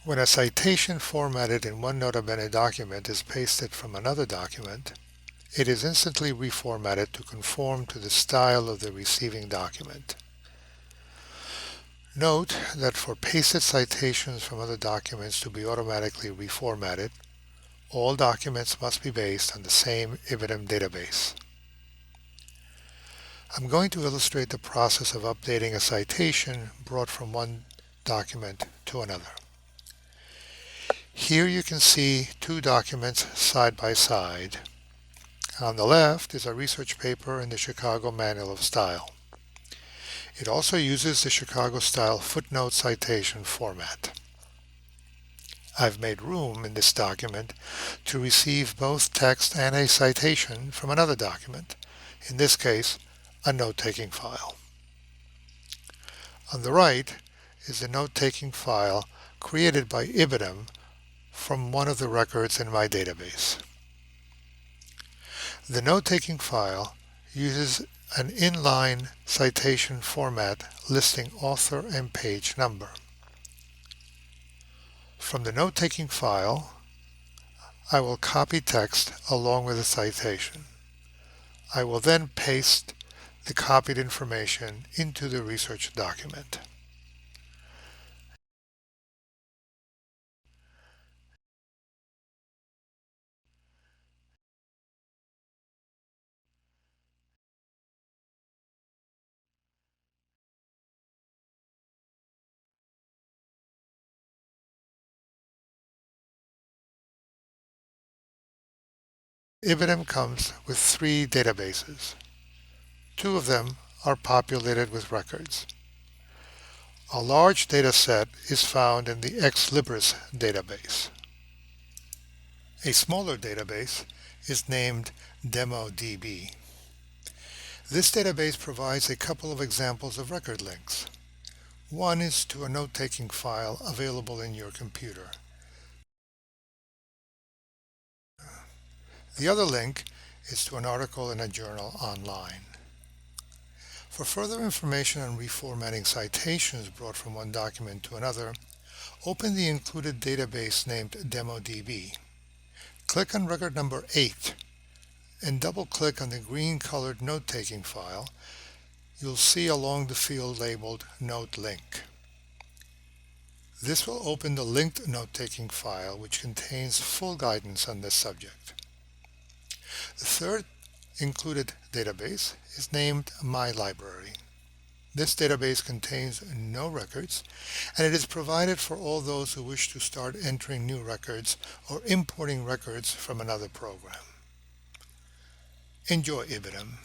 When a citation formatted in one Nota Bene document is pasted from another document, it is instantly reformatted to conform to the style of the receiving document. Note that for pasted citations from other documents to be automatically reformatted, all documents must be based on the same Ibidem database. I'm going to illustrate the process of updating a citation brought from one document to another. Here you can see two documents side by side. On the left is a research paper in the Chicago Manual of Style. It also uses the Chicago style footnote citation format. I've made room in this document to receive both text and a citation from another document, in this case, a note-taking file. On the right is the note-taking file created by Ibidem from one of the records in my database. The note-taking file uses an inline citation format listing author and page number. From the note-taking file, I will copy text along with the citation. I will then paste the copied information into the research document. Ibidem comes with three databases. Two of them are populated with records. A large data set is found in the Ex Libris database. A smaller database is named DemoDB. This database provides a couple of examples of record links. One is to a note-taking file available in your computer. The other link is to an article in a journal online. For further information on reformatting citations brought from one document to another, open the included database named DemoDB. Click on record number 8 and double-click on the green-colored note-taking file you'll see along the field labeled Note Link. This will open the linked note-taking file, which contains full guidance on this subject. The third included database is named My Library. This database contains no records, and it is provided for all those who wish to start entering new records or importing records from another program. Enjoy Ibidem.